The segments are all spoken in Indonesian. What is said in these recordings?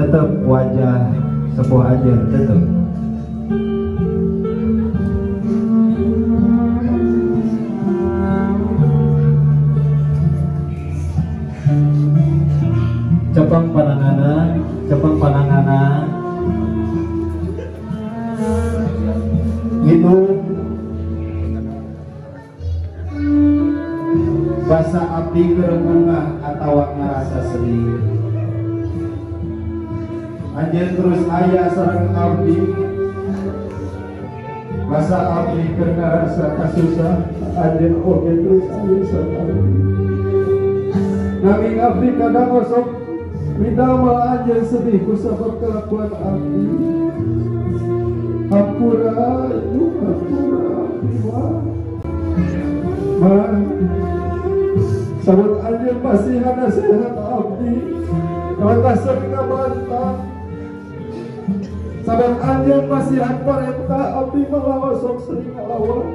tetap wajah sepuh aja tetap. Cepeng pananganan itu basa abdi kerengungan atau ngerasa sedih anjir terus ayah sareng abdi basa abdi ngerasa kasusah anjir oke terus ayah sareng abdi nanging abdi kadang ngosok minta malah anjir sedih kusabab kelakuan abdi hampura itu hampura abdi wah sabut anjir pasti ada sehat abdi kalau sering ngabantah sabut anjir pasti parenta abdi malah sok sering ngelawan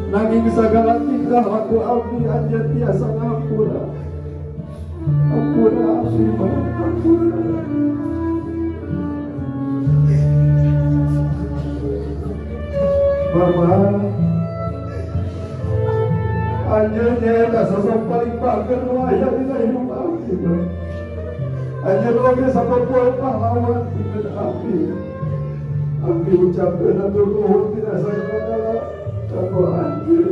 nanging segala tingkah laku abdi anjir tiasa ngampura ampura abdi malah ampura Bapak anjirnya ada sosok paling bager wajah di hidup abdi anjir lagi sampai poin pahlawan dengan abdi ucapkan atur nuhun tidak sayang kalau anjir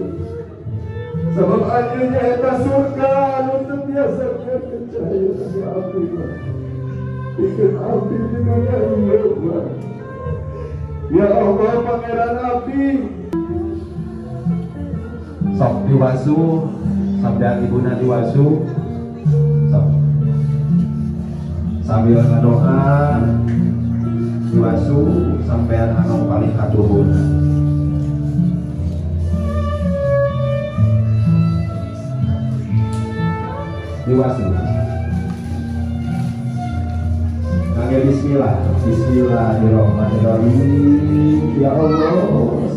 sebab anjirnya ada surga untuk biasa percaya dari abdi bikin abdi dengan yang ya Allah pangeran abdi sok diwasu sabda ibuna diwasu sok sambil ngadoa diwasu sampean anu paling katuhun diwasu nangge bismillah bismillahirrahmanirrahim ya Allah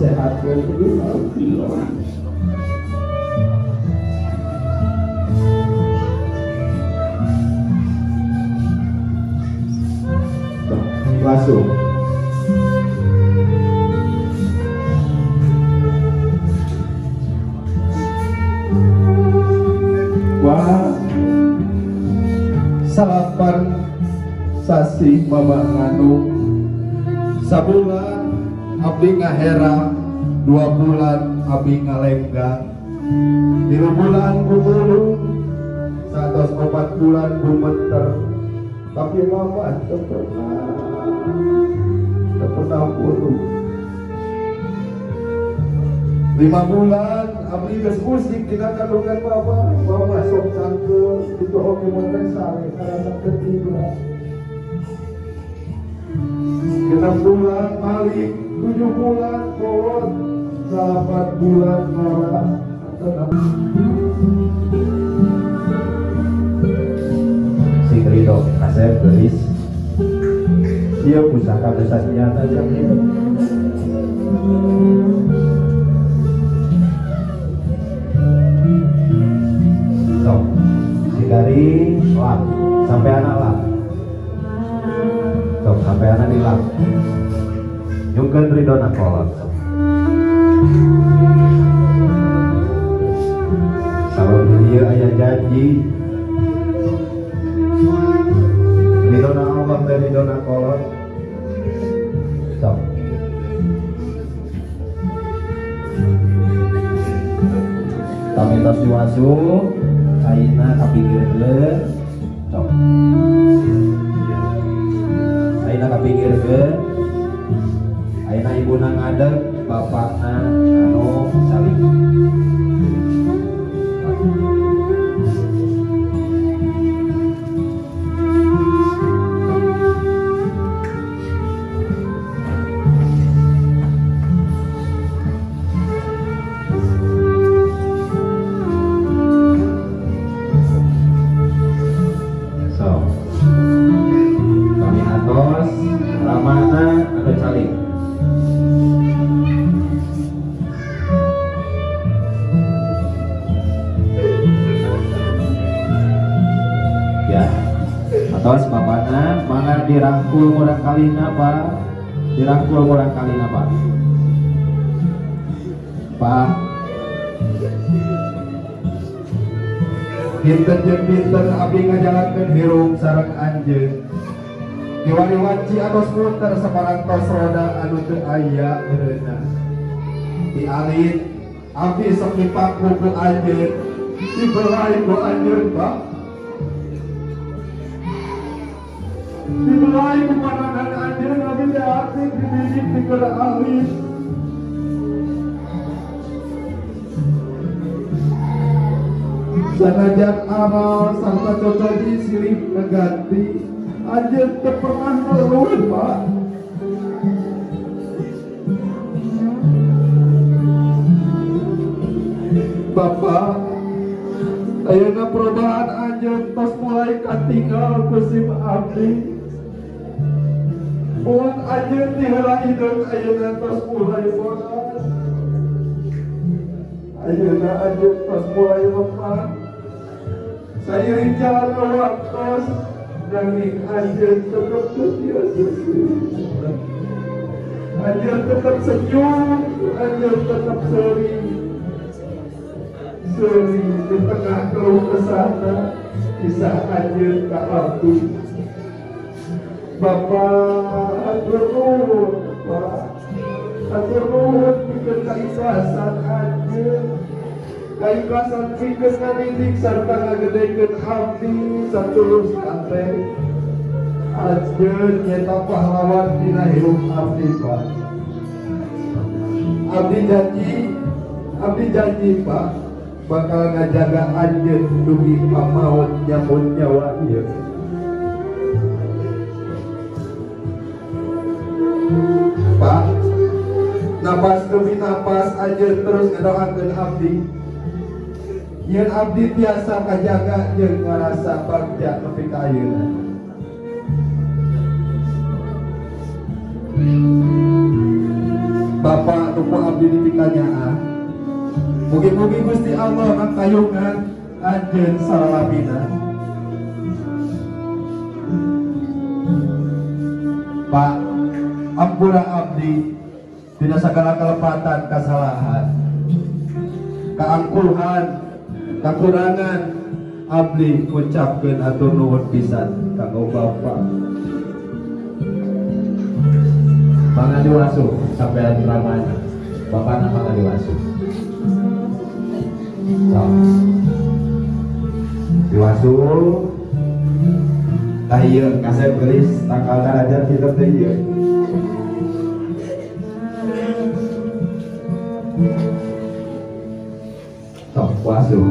sehatkan alhamdulillah masuk wah salapan sasi mama nganu sabulan abdi ngahera 2 bulan abdi ngalenggang 3 bulan bumulung 104 bulan bumeter tapi mama tak pernah buruk 5 bulan abdi geus musik dina kandungan mama sok cangkeul itu oke meureun sare karena ketiga 6 bulan malik 7 bulan kolot 8 bulan marah sing ridho kasep gelis dia pusaka besar senjata jam itu so dari lap sampai anak lap so sampai anak di lap nyungkeun ridho na kolot sabab dia aya janji ridona Allah dan ridona kolot so kami tos diwasu ayeuna kapinggirkeun so ayeuna kapinggirkeun ayeuna ibuna ngadeg bapakna anu saling Atau sebabana mangan dirangkul murang kalina Pak, dirangkul murang kalina Pak. Pak, dinten jeung dinten abdi ngajalankeun hirup sareng anjeun. Diwari-waci atos muter saparantos roda anu teu aya eureuna. Di alit abdi sok dipaku ku anjeun, dibelai ku anjeun Pak. Dibelai ku pandangan anjeun abdi teh aktif dididik di keur alit. Sanajan amal sarta cocoji silih ngeganti, anjeun teu pernah ngeluh Pak. Bapak, ayeuna perubahan anjeun tos mulai katinggal ku sim abdi. Mun anjeun diheula hideung ayeuna tos mulai bodas. Ayeuna anjeun tos mulai lemah. Sairing jalan waktos nanging anjeun tetep setia sesuai. Anjeun tetep senyum, anjeun tetep sering di tengah keluh kesahna kisah anjeun ka abdi. Bapak atur nuhun Pak, atur nuhun pikeun kaikhlasan anjeun, kaikhlasan pikeun ngadidik sarta ngagedekeun abdi satulus kanteng. Anjeun nyata pahlawan dina hirup abdi Pak. Abdi janji Pak bakal ngajaga anjeun dugi pamaot nyambut nyawa ieu. Pak, napas demi napas anjeun terus ngadoakeun abdi. Yen abdi tiasa kajaga jeung ngarasa bagja nepi ka ayeuna. Bapak tuku abdi di pikanyaah. Mugi-mugi Gusti Allah ngakayungan anjeun salalabina. Pak, ampura abdi dina sagala kalepatan kasalahan, kaangkuhan, kakurangan abdi ngucapkeun atur nuhun pisan kanggo Bapak. Mangga diwasu sampean ramana. Bapak mangga diwasu. So. Diwasu tah ieu kasep geulis tanggal darajat kita teh ieu. Sok wasu.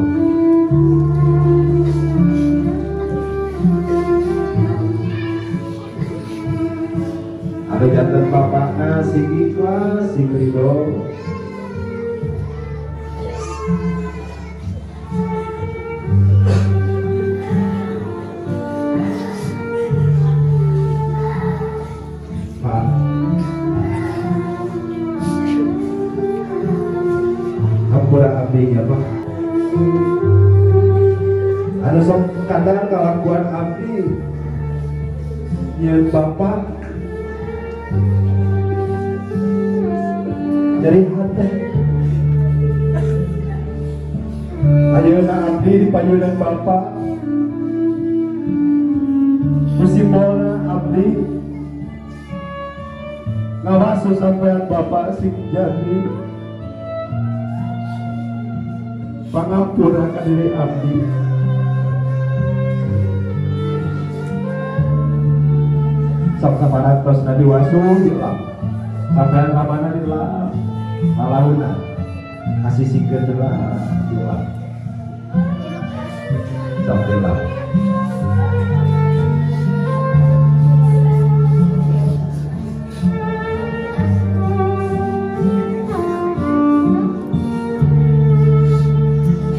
Anu janten bapakna sing ikhlas sing ridho. Abdinya Pak, anu sok kadang kalakuan abdi nyeun Bapak jadi hati. Ayeuna abdi di panyunan Bapak, musimbolna abdi ngawasu sampean Bapak sing jadi. Pangampura ka diri abdi. Sok saparantos na diwasu dilap. Sampean ramana dilap. Malahuna kasih sikeun dilap. Sok dilap.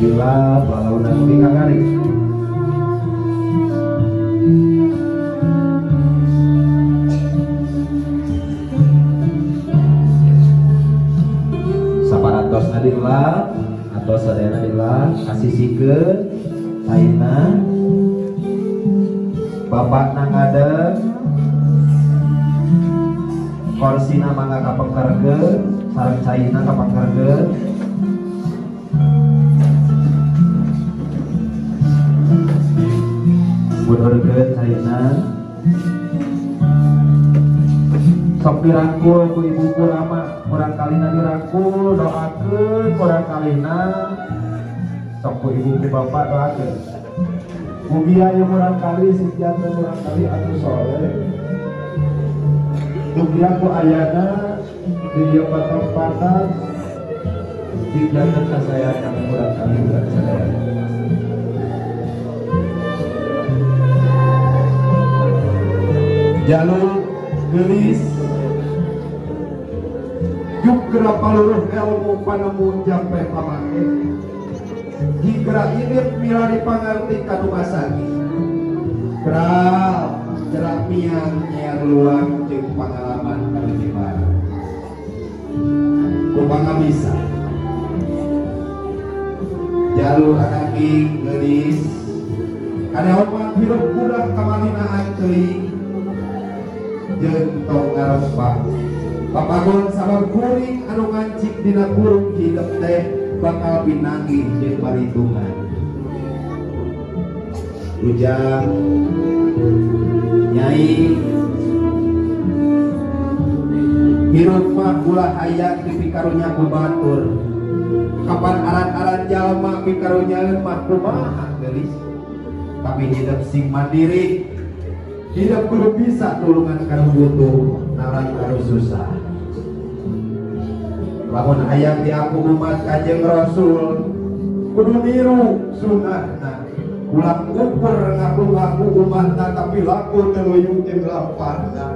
Dilap lalu nanti kagari. Saparantos dilap atau sadayana dilap kasih sikeun ayeuna Bapak nang ada korsina mangga kapengkerge sareng caina kapengkerge budurgeun caina sok dirangkul ku ibu kurama kurang kalina dirangkul doakeun kurang kalina sok ku ibu ku bapak doakeun mugi aya murang kali sejatna murang kali atuh soleh mugi aku ayana di dieu patempatan dijagakeun kasayang murang kali kasayang jalur gelis juga paluruh ilmu panemu jampe pamake jika hidup milari pangerti kanu masagi gerak jerak miang nyer luang jeung pengalaman kanu gimana kupanga bisa jalur anaki gelis ada orang hidup budak kamalina teuing jeung tong ngarempah papagon sabar kuring anu ngancik dina kurung hidup teh bakal pinanggih jeung paritungan ujang nyai hirup mah ulah hayang dipikarunya ku batur kapan aran-aran jalma pikarunyaeun mah kumaha geulis tapi hidup sing mandiri hidup kudu bisa tulungan kanu butuh naran kanu susah lamun hayang diaku umat Kanjeng Rasul kudu niru sunnahna ulah ukur ngaku-ngaku umatna tapi laku teluyung jeung lampahna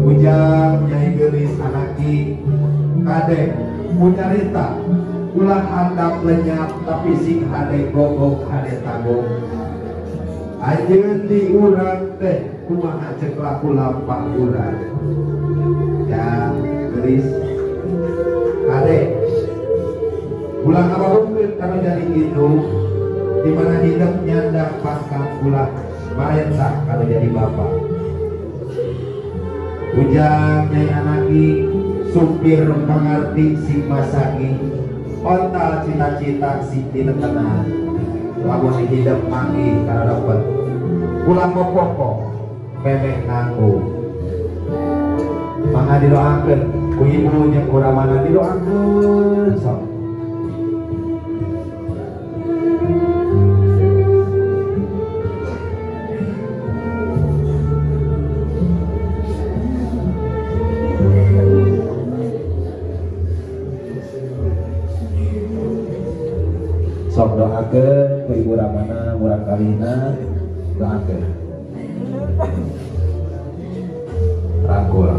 ujang nyai geulis anaki kade munyarita ulah handap lenyap tapi sing hade gogok hade tagong anjeun di urang teh kumaha ceuk laku lampah urang ya geulis kade ulah ngababukeun kana jadi itu di mana hidup nyandang pangkat ulah marenta kana jadi bapak ujang nyai anaki supir pangarti sing masagi ontal cita-cita si tinetena lamun hidup manggih karena dapat pulang pokok memeh nganggu mangga didoakeun ku ibu jeung kuramana didoakeun sok sok doakeun ku ibu ramana murang kalina doakeun rangkul